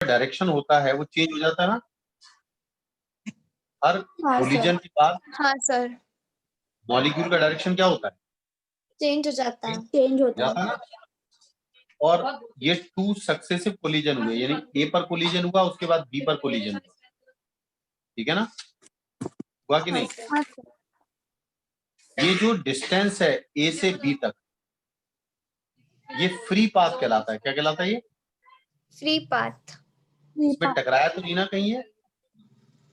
Direction होता है वो चेंज हो जाता है ना हर हाँ कोलिजन सर। के बाद। हाँ सर, मॉलिक्यूल का डायरेक्शन क्या होता है? चेंज हो जाता है, चेंज होता जाता है। है ना। और ये 2 सक्सेसिव कोलिजन हुए, यानी ए पर कोलिजन हुआ, उसके बाद बी पर कोलिजन हुआ, ठीक है ना, हुआ कि नहीं? हाँ सर। ये जो डिस्टेंस है ए से बी तक, ये फ्री पाथ कहलाता है। क्या कहलाता है ये? Free path. इसमें टकराया तो नहीं ना कहीं है?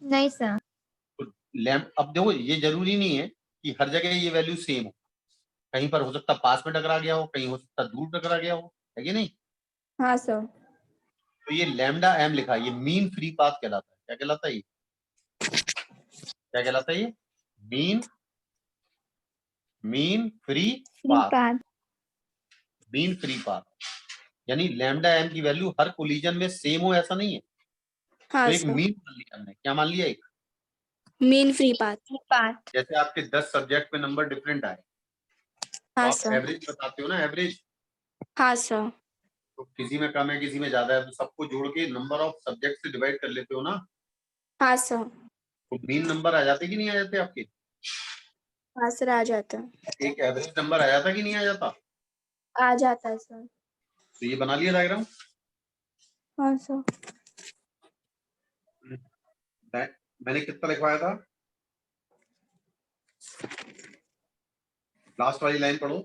नहीं सर। तो लैम्प, अब देखो ये जरूरी नहीं है कि हर जगह ये वैल्यू सेम हो, कहीं पर हो सकता पास में टकरा गया हो, कहीं हो सकता दूर टकरा गया हो, है कि नहीं? हाँ सर। तो ये लैम्डा एम लिखा है, ये मीन फ्री पाथ कहलाता है। क्या कहलाता है ये? क्या कहलाता है ये? Mean free free path. Path. Mean free path यानी लैम्डा एम की वैल्यू हर कोलिजन में सेम हो ऐसा नहीं है। हाँ तो एक सर। मीन मान लिया हमने। क्या मान लिया? एक मीन फ्री पाथ। पाथ। जैसे आपके 10 सब्जेक्ट में नंबर डिफरेंट आए तो हाँ आप सर। एवरेज बताते हो ना, एवरेज। हाँ सर। तो किसी में कम है किसी में ज्यादा है, तो सबको जोड़ के नंबर ऑफ सब्जेक्ट से डिवाइड कर लेते हो ना, हाँ सर। तो मीन नंबर आ जाते कि नहीं आ जाते आपके? हाँ सर, आ जाता है। एक एवरेज नंबर आ जाता कि नहीं आ जाता? आ जाता है सर। तो ये बना लिया डायग्राम। हाँ सर। मैंने कितना लिखवाया था? लास्ट वाली लाइन पढ़ो।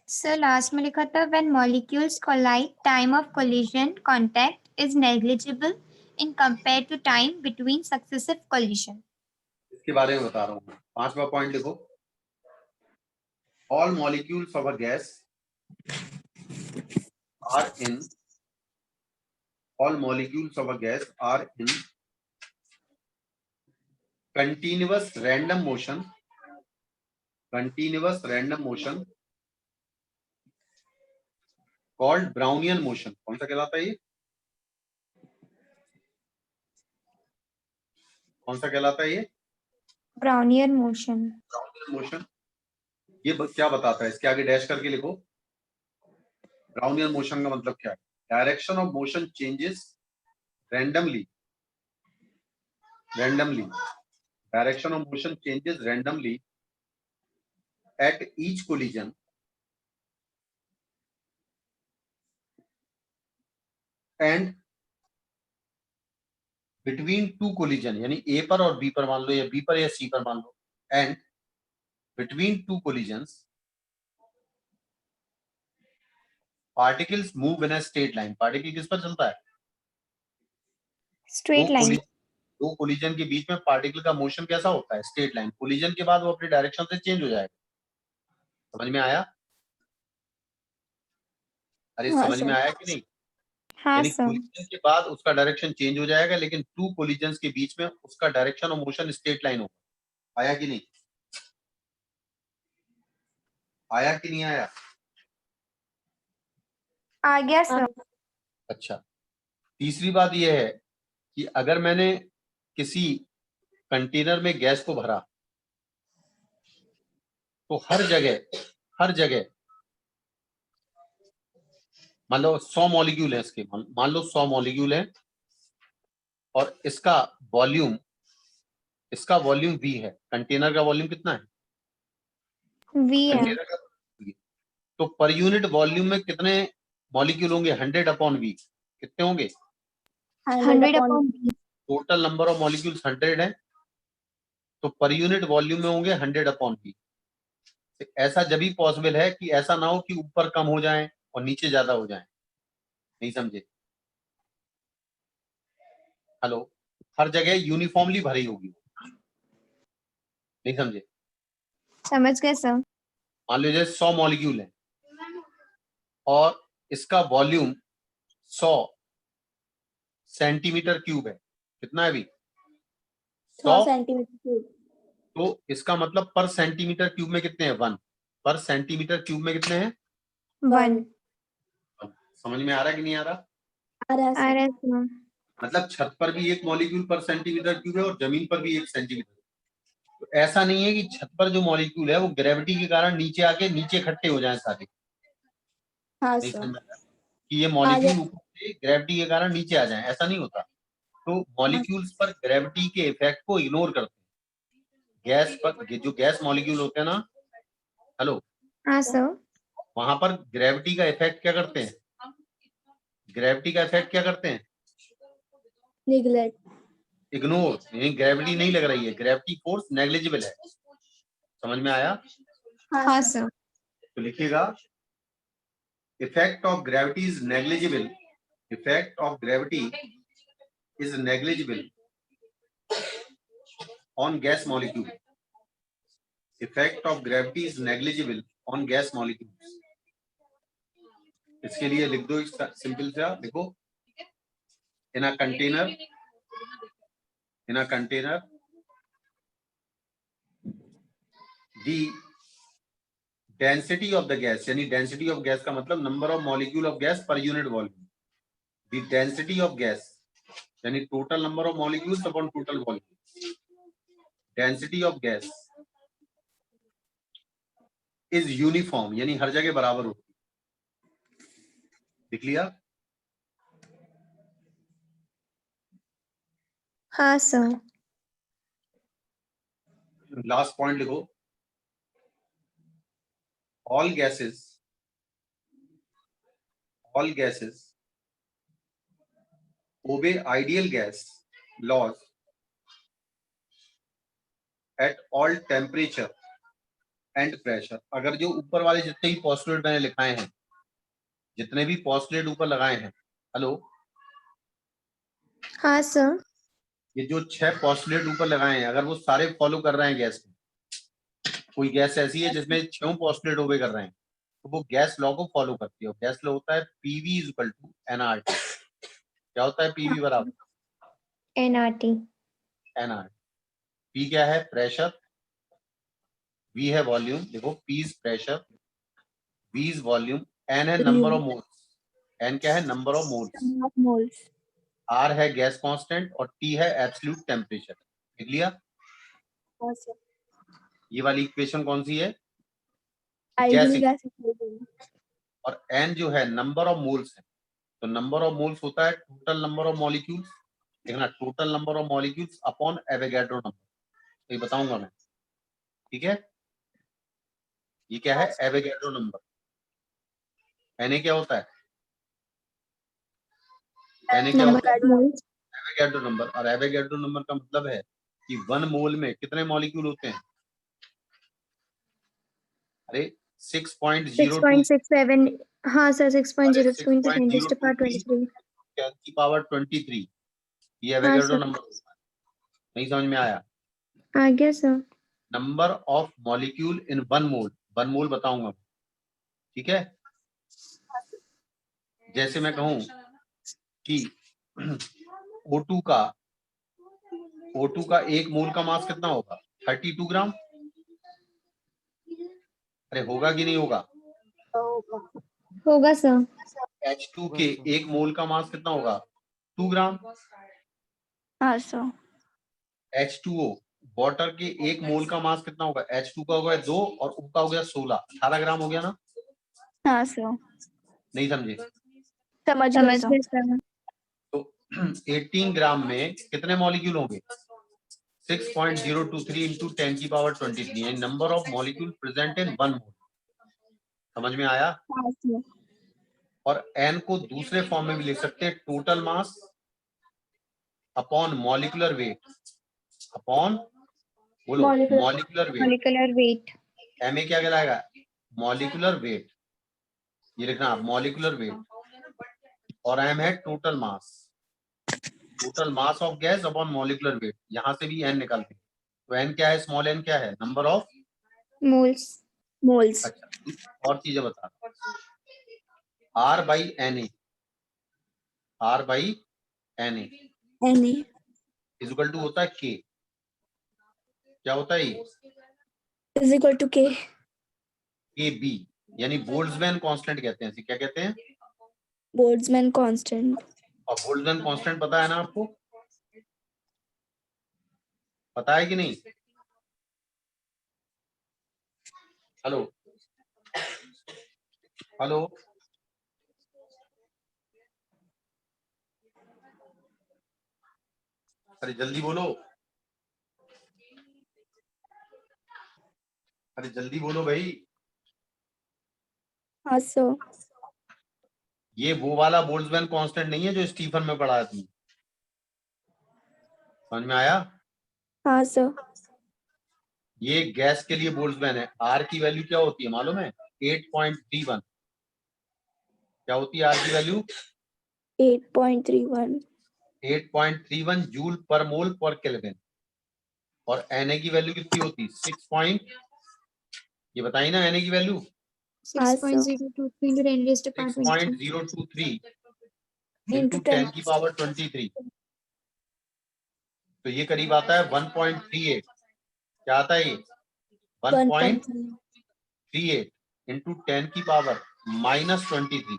सर लास्ट में लिखा था when molecules collide time of collision contact is negligible in compare to time between successive collision. इसके बारे में बता रहा हूँ। 5वां पॉइंट लिखो। All molecules of a gas are in all molecules of a gas are in continuous random motion called Brownian motion। कौन सा कहलाता है ये? कौन सा कहलाता है ये? Brownian motion. Brownian motion. ये क्या बताता है? इसके आगे डैश करके लिखो। ब्राउनियन मोशन का मतलब क्या है? Direction of motion changes randomly direction of motion changes randomly at each collision and between two collision, यानी ए पर और बी पर मान लो, या बी पर या सी पर मान लो, and between two collisions particles move in a straight line। Particle किस पर चलता है? Straight line. दो कोलिजन के बीच में पार्टिकल का मोशन कैसा होता है? Straight line. कोलिजन के बाद वो अपनी डायरेक्शन से चेंज हो जाएगा। समझ में आया? अरे हाँ समझ में सर। आया कि नहीं? हाँ यानी सर। कोलिजन के बाद उसका डायरेक्शन चेंज हो जाएगा, लेकिन टू कोलिजन के बीच में उसका direction of motion straight line होगा। आया कि नहीं? आया कि नहीं आया? आ गया सर। अच्छा, तीसरी बात यह है कि अगर मैंने किसी कंटेनर में गैस को भरा तो हर जगह मान लो 100 मॉलिक्यूल है इसके, मान लो 100 मॉलिक्यूल है, और इसका वॉल्यूम V है। कंटेनर का वॉल्यूम कितना है? वी है। कंटेनर का तो पर यूनिट वॉल्यूम में कितने मॉलिक्यूल होंगे? 100/V। कितने होंगे? 100/V। Total number of molecules 100 है, तो पर यूनिट वॉल्यूम में होंगे 100/V। ऐसा जब भी पॉसिबल है कि ऐसा ना हो कि ऊपर कम हो जाए और नीचे ज्यादा हो जाए। नहीं समझे? हेलो? हर जगह यूनिफॉर्मली भरी होगी। नहीं समझे? समझ गए सर। मान लीजिए 100 मॉलिक्यूल है और इसका वॉल्यूम 100 सेंटीमीटर क्यूब है। कितना है अभी? 100 सेंटीमीटर क्यूब। तो इसका मतलब पर सेंटीमीटर क्यूब में कितने हैं? 1। पर सेंटीमीटर क्यूब में कितने हैं? 1। समझ में आ रहा है कि नहीं आ रहा? आ रहा है सर। मतलब छत पर भी एक मॉलिक्यूल पर सेंटीमीटर क्यूब है और जमीन पर भी 1 सेंटीमीटर। तो ऐसा नहीं है कि छत पर जो मॉलिक्यूल है वो ग्रेविटी के कारण नीचे आके नीचे इकट्ठे हो जाए सारे। हाँ नहीं सर। समझ में आ रहा कि ये मॉलिक्यूल ग्रेविटी के कारण नीचे आ जाएं, ऐसा नहीं होता। तो मॉलिक्यूल्स पर ग्रेविटी के इफेक्ट को इग्नोर करते हैं। गैस पर जो गैस मॉलिक्यूल होते हैं ना, हेलो, हाँ सर। वहां पर ग्रेविटी का इफेक्ट क्या करते हैं? ग्रेविटी का इफेक्ट क्या करते हैं? निगलेक्ट। इग्नोर, यानी ग्रेविटी नहीं लग रही है, ग्रेविटी फोर्स नेग्लिजिबल है। समझ में आया? हाँ सर। तो लिखिएगा, effect of gravity is negligible, effect of gravity is negligible on gas molecule. Effect of gravity is negligible on gas molecules. इसके लिए लिख दो, सिंपल सा लिखो, in a container the density of the gas, यानी density of gas का मतलब number of molecule of gas per unit volume. The density of gas यानी total number of molecules upon total volume. Density of gas is uniform, यानी हर जगह बराबर होती है। लिख लिया? हाँ सर। लास्ट पॉइंट लिखो, all gases obey ideal gas laws at all temperature and pressure. अगर जो ऊपर वाले जितने भी पोस्टुलेट मैंने लिखाए हैं, जितने भी पोस्टुलेट ऊपर लगाए हैं, हेलो, हाँ सर। ये जो 6 पोस्टुलेट ऊपर लगाए हैं, अगर वो सारे फॉलो कर रहे हैं गैस में, कोई गैस ऐसी है जिसमें 6 पोस्टुलेट ओबे कर रहे हैं, तो वो गैस लॉ को फॉलो करती है। गैस लॉ होता है PV is equal to nRT. क्या होता है पीवी बराबर? एनआरटी। एनआर। पी क्या है? प्रेशर। वी है वॉल्यूम, देखो P is pressure, V is volume, n है नंबर ऑफ मोल्स। एन क्या है? Number of moles. Moles. R है गैस कांस्टेंट और टी है एब्सोल्यूट टेम्परेचर। लिख लिया? हाँ सर। ये वाली इक्वेशन कौन सी है? Ideal gas. गैस। और एन जो है नंबर ऑफ मोल्स है, तो नंबर ऑफ मोल्स होता है टोटल नंबर ऑफ मॉलिक्यूल्स। देखना, total number of molecules upon Avogadro number. तो ये बताऊंगा मैं, ठीक है? ये क्या है? Avogadro number. एन क्या होता है? एन क्या होता है? Avogadro number. और एवोगैड्रो नंबर का मतलब है कि 1 मोल में कितने मॉलिक्यूल होते हैं? अरे 6.02, 6.67। हाँ सर, अरे 6.0 into 10 to the power 6.023 23। 10 की पावर 23, ये हाँ एवोगैड्रो सर। नंबर। नहीं समझ में आया? आ गया सर। नंबर ऑफ मॉलिक्यूल इन 1 मोल, 1 मोल बताऊंगा, ठीक है? जैसे मैं कहूं कि O2 का 1 मोल का मास कितना होगा? 32 ग्राम। अरे होगा कि नहीं होगा? होगा सर। H2 के 1 मोल का मास कितना होगा? 2 ग्राम। हाँ सर। H2O वाटर के 1 मोल का मास कितना होगा? H2 का हो गया 2 और O का हो गया 16, 18 ग्राम हो गया ना? हाँ सर। नहीं समझे? समझ गए सर। तो 18 ग्राम में कितने मॉलिक्यूल होंगे? 6.023 इंटू 10 की power 23, number of molecule present in 1 मोल। समझ में आया? हाँ सर। और n को दूसरे फॉर्म में भी लिख सकते हैं, total mass upon molecular weight, upon, बोलो, molecular weight. Molecular weight. M A क्या कहलाएगा? Molecular weight. ये लिखना आप, मॉलिक्यूलर वेट। और एम है total mass, total mass of gas upon molecular weight. यहां से भी एन निकालते हैं, तो एन क्या है? स्मॉल एन क्या है? Number of moles. मोल्स। अच्छा, और चीजें बता, R by n A, R by n A n equal to होता है के। क्या होता है ये? इज इक्वल टू के। के बी, यानी बोल्ट्जमैन कांस्टेंट कहते हैं इसे। क्या कहते हैं? Boltzmann constant. और बोल्ट्जमैन कांस्टेंट पता है ना आपको? पता है कि नहीं? हेलो, हेलो, अरे जल्दी बोलो, अरे जल्दी बोलो भाई। हाँ सर। ये वो वाला बोल्ट्जमैन कांस्टेंट नहीं है जो स्टीफन में पढ़ा थी, समझ में आया? हाँ सर। ये गैस के लिए बोल्ट्जमैन है। आर की वैल्यू क्या होती है मालूम है? 8.31। क्या होती है आर की वैल्यू? 8.31। 8.31 जूल पर मोल पर केल्विन। और Na की वैल्यू कितनी होती? 6 ये बताइए ना, Na की value 6.023 into 10 raised to power 23 6.023 into into 10 की 10। पावर 23, तो ये करीब आता है 1.38। क्या आता है ये? 1.38 1.3। इंटू 10 की पावर -23।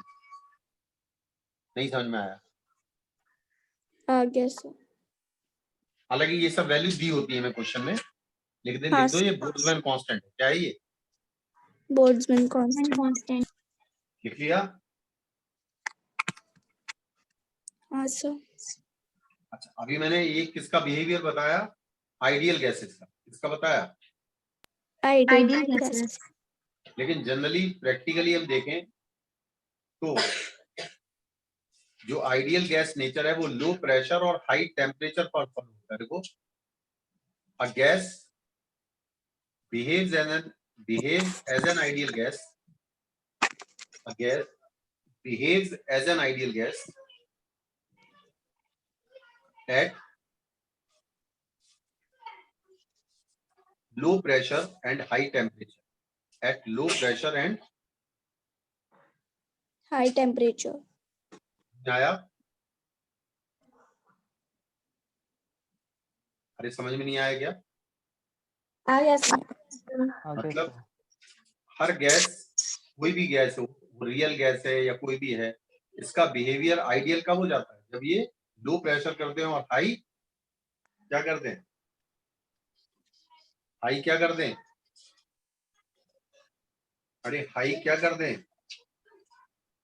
नहीं समझ में आया? आ गया सर। हालांकि ये सब वैल्यू दी होती है मैं क्वेश्चन में, लेकिन हाँ लिख दो ये बोल्ट्जमैन कांस्टेंट है। क्या है ये? Boltzmann constant. constant. लिख लिया? हाँ सर। अच्छा, अभी मैंने ये किसका बिहेवियर बताया? आइडियल गैसेस का। किसका बताया? Ideal Ideal gas. gases. लेकिन जनरली प्रैक्टिकली हम देखें तो जो आइडियल गैस नेचर है वो लो प्रेशर और हाई टेम्परेचर पर फॉलो होता है। देखो, a gas behaves as an ideal gas. A gas behaves as an ideal gas at low pressure and high temperature. At low pressure and high temperature. आया? अरे समझ में नहीं आया क्या? आ गया सर। मतलब हर गैस, कोई भी गैस हो, वो रियल गैस है या कोई भी है, इसका बिहेवियर आइडियल कब हो जाता है? जब ये लो प्रेशर करते हैं और हाई क्या करते हैं? हाई क्या करते हैं? अरे हाई क्या करते हैं?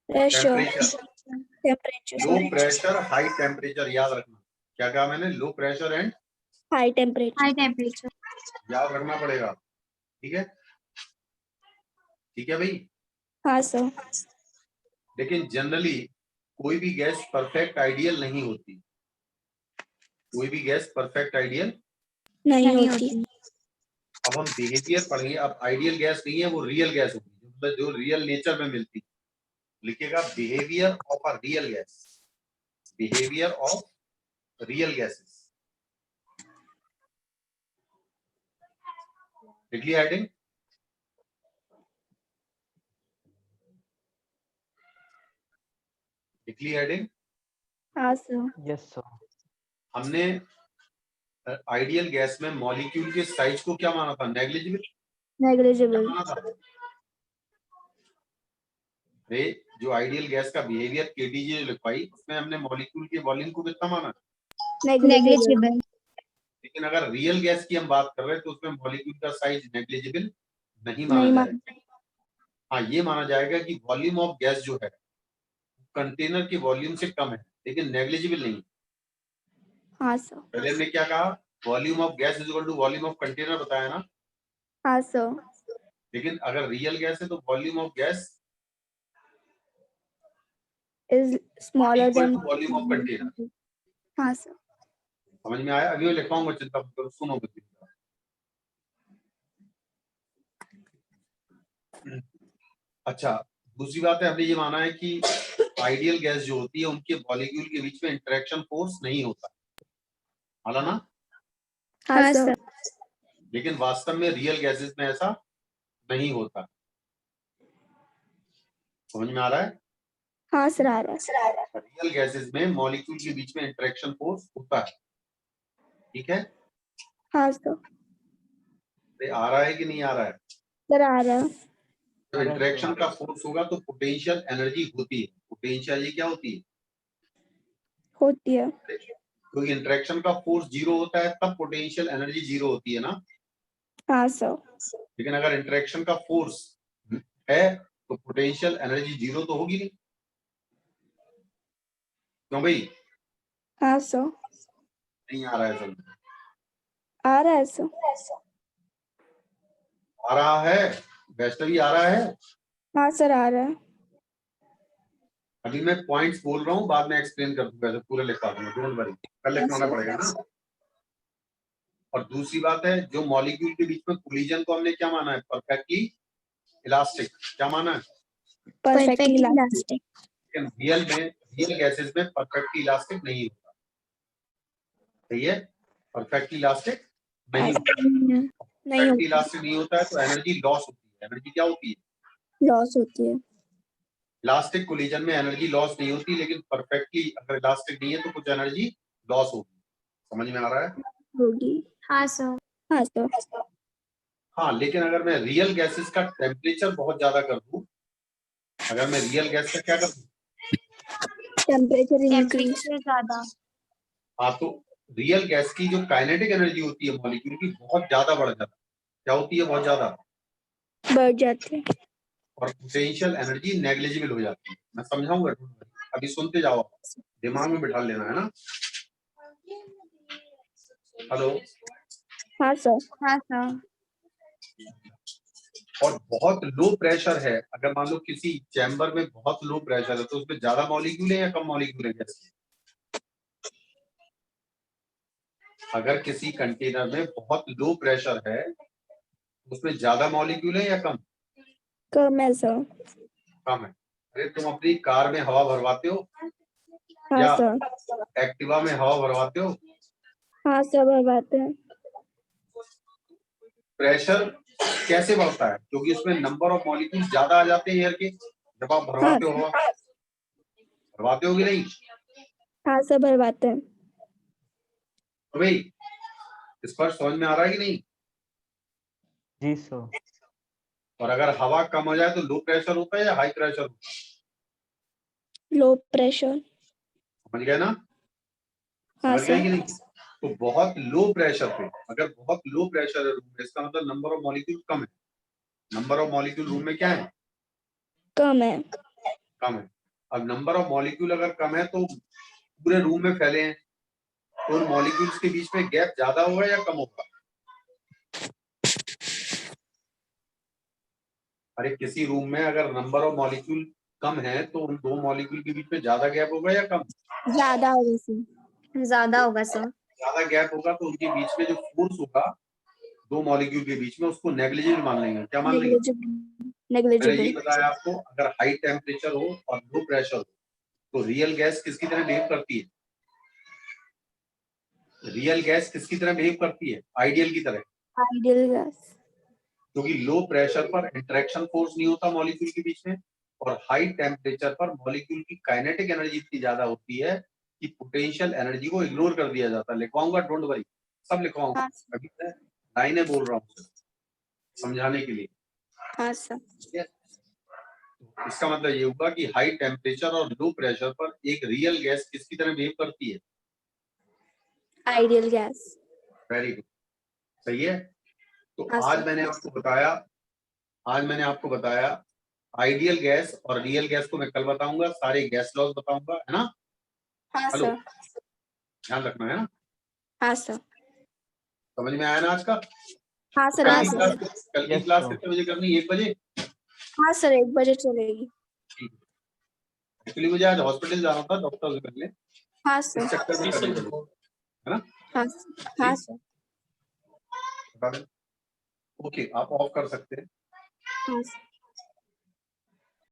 Pressure. Temperature. Temperature low sorry. Pressure high temperature, याद रखना। क्या कहा मैंने? Low pressure and high temperature. High temperature. याद रखना पड़ेगा। ठीक है, ठीक है भाई। हाँ सर। लेकिन जनरली कोई भी गैस परफेक्ट आइडियल नहीं होती। कोई भी गैस परफेक्ट आइडियल नहीं नहीं होती। होती. अब हम बिहेवियर पढ़ेंगे। अब आइडियल गैस नहीं है, वो रियल गैस होगी, मतलब जो रियल नेचर में मिलती है। लिखिएगा behaviour of a real gas. Behaviour of real gases. लिख लिया हेडिंग? लिख लिया हेडिंग? हाँ सर। Yes sir. हमने आइडियल गैस में मॉलिक्यूल के साइज को क्या माना था? नेग्लिजिबल। क्या नेग्लिजिबल। माना था? अरे जो आइडियल गैस का बिहेवियर केटीजे जो लिखवाई, उसमें हमने मॉलिक्यूल के वॉल्यूम को कितना माना? नेग्लिजिबल। Negligible. लेकिन अगर रियल गैस की हम बात कर रहे हैं तो उसमें मॉलिक्यूल का साइज नेग्लिजिबल नहीं माना नहीं जाएगा। हाँ, ये माना जाएगा कि वॉल्यूम ऑफ गैस जो है कंटेनर के वॉल्यूम से कम है, लेकिन नेग्लिजिबल नहीं। हाँ सर। पहले हमने क्या कहा? Volume of gas is equal to volume of container बताया ना। हाँ सर। लेकिन अगर रियल गैस है तो volume of gas is smaller equal than. To volume of container. हाँ सर। समझ में आया? अभी मैं लिखवाऊंगा, चिंता मत करो, सुनो बच्चे। अच्छा, दूसरी बात है, हमने ये माना है कि आइडियल गैस जो होती है उनके मॉलिक्यूल के बीच में इंटरेक्शन फोर्स नहीं होता, हाला ना? हाँ हाँ सर। सर. लेकिन वास्तव में रियल गैसेस में ऐसा नहीं होता। समझ में आ रहा है? हाँ सर आ रहा है। रियल गैसेस में मॉलिक्यूल के बीच में इंटरेक्शन फोर्स होता है। ठीक है? हाँ सर। तो आ रहा है कि नहीं आ रहा है? सर आ रहा है। जब इंटरेक्शन का फोर्स होगा तो पोटेंशियल एनर्जी होती है। पोटेंशियल एनर्जी क्या होती है? होती है। क्योंकि इंटरेक्शन का फोर्स जीरो होता है तब पोटेंशियल एनर्जी जीरो होती है ना। हाँ सर। लेकिन अगर इंटरेक्शन का फोर्स है तो पोटेंशियल एनर्जी जीरो तो होगी नहीं। क्यों भाई? हाँ सर। नहीं आ रहा है समझ में? आ रहा है सर। आ रहा है वैष्णवी, आ रहा है? हाँ सर आ रहा है। अभी मैं पॉइंट्स बोल रहा हूँ, बाद में एक्सप्लेन कर दूंगा, ऐसे पूरे लिखवा दूंगा, डोंट वरी, कल लिखवाना sir. पड़ेगा ना। और दूसरी बात है, जो मॉलिक्यूल के बीच में कोलिजन को हमने क्या माना है? Perfectly elastic. क्या माना है? Perfectly elastic. लेकिन रियल गैसेस में परफेक्टली इलास्टिक नहीं होता। सही है, परफेक्टली इलास्टिक नहीं होता। नहीं परफेक्टली इलास्टिक नहीं होता है तो एनर्जी लॉस होती है। एनर्जी क्या होती है? लॉस होती है। इलास्टिक कोलिजन में एनर्जी लॉस नहीं होती, लेकिन परफेक्टली अगर इलास्टिक नहीं है तो कुछ एनर्जी लॉस होगी। समझ में आ रहा है? होगी। हाँ सर। हाँ सर। हाँ, लेकिन अगर मैं रियल गैसेस का टेम्परेचर बहुत ज्यादा कर दूं, अगर मैं रियल गैस का क्या कर दूं? Temperature increase. टेम्परेचर ज्यादा। हाँ, तो रियल गैस की जो काइनेटिक एनर्जी होती है मॉलिक्यूल की, बहुत ज्यादा बढ़ जाती है। क्या होती है? बहुत ज्यादा। बढ़ जाते हैं। और पोटेंशियल एनर्जी नेग्लिजिबल हो जाती है। मैं समझाऊंगा, अभी सुनते जाओ, दिमाग में बिठा लेना है ना। हेलो। हाँ सर। हाँ सर। और बहुत लो प्रेशर है, अगर मान लो किसी चैम्बर में बहुत लो प्रेशर है, तो उसमें ज्यादा मॉलिक्यूल है या कम मॉलिक्यूल है गैस के? अगर किसी कंटेनर में बहुत लो प्रेशर है, उसमें ज्यादा मॉलिक्यूल है या कम? कम है सर। कम है। अरे तुम अपनी कार में हवा भरवाते हो हाँ या सर। एक्टिवा में हवा भरवाते हो? हाँ सर भरवाते हैं। प्रेशर कैसे बढ़ता है? क्योंकि उसमें नंबर ऑफ मॉलिक्यूल ज्यादा आ जाते हैं एयर के। जब आप हाँ भरवाते हो हवा, भरवाते हो कि नहीं? हाँ सर भरवाते हैं। तो भाई स्पष्ट समझ में आ रहा है कि नहीं? जी सर। और अगर हवा कम हो जाए तो लो प्रेशर होता है या हाई प्रेशर होता है? Low pressure. समझ गए ना? हाँ समझ गए सर। कि नहीं? तो बहुत लो प्रेशर पे, अगर बहुत लो प्रेशर है रूम में, इसका मतलब नंबर ऑफ मॉलिक्यूल कम है। नंबर ऑफ मॉलिक्यूल रूम में क्या है? कम है। कम है। अब नंबर ऑफ मॉलिक्यूल अगर कम है तो पूरे रूम में फैले हैं, तो उन मॉलिक्यूल्स के बीच में गैप ज्यादा होगा या कम होगा? अरे किसी रूम में अगर नंबर ऑफ मॉलिक्यूल कम है तो उन दो मॉलिक्यूल के बीच में ज्यादा गैप होगा या कम? ज्यादा होगा सर। ज्यादा होगा सर। ज्यादा गैप होगा तो उनके बीच में जो फोर्स होगा दो मॉलिक्यूल के बीच में, उसको नेग्लिजिबल मान लेंगे। क्या मान लेंगे? मैंने नेग्लिजिबल। ये बताया आपको, अगर हाई टेम्परेचर हो और लो प्रेशर हो तो रियल गैस किसकी तरह बिहेव करती है? रियल गैस किसकी तरह बिहेव करती है? आइडियल की तरह। Ideal gas. क्योंकि लो प्रेशर पर इंटरेक्शन फोर्स नहीं होता मॉलिक्यूल के बीच में, और हाई टेम्परेचर पर मॉलिक्यूल की काइनेटिक एनर्जी इतनी ज्यादा होती है कि पोटेंशियल एनर्जी को इग्नोर कर दिया जाता है। लिखवाऊंगा, डोंट वरी, सब लिखवाऊंगा। हाँ अभी मैं लाइनें बोल रहा हूँ समझाने के लिए। हाँ सर। ठीक है? तो इसका मतलब ये होगा कि हाई टेम्परेचर और लो प्रेशर पर एक रियल गैस किसकी तरह बिहेव करती है? Ideal gas. वेरी गुड, सही है। तो हाँ आज सर। मैंने आपको बताया आइडियल गैस और रियल गैस को मैं कल बताऊंगा, सारे गैस लॉज बताऊंगा, है ना? हाँ हेलो, सर। ध्यान रखना है ना? हाँ सर। समझ में आया ना आज का? हाँ सर। कल हाँ की सर। Yes, class sir. कितने बजे करनी है? 1 बजे? हाँ सर 1 बजे चलेगी। एक्चुअली मुझे आज हॉस्पिटल जाना था डॉक्टर से मिलने, हाँ इस सर। चक्कर में करनी पड़ी, है ना? हाँ हाँ सर। ओके, आप ऑफ कर सकते हैं। हाँ सर।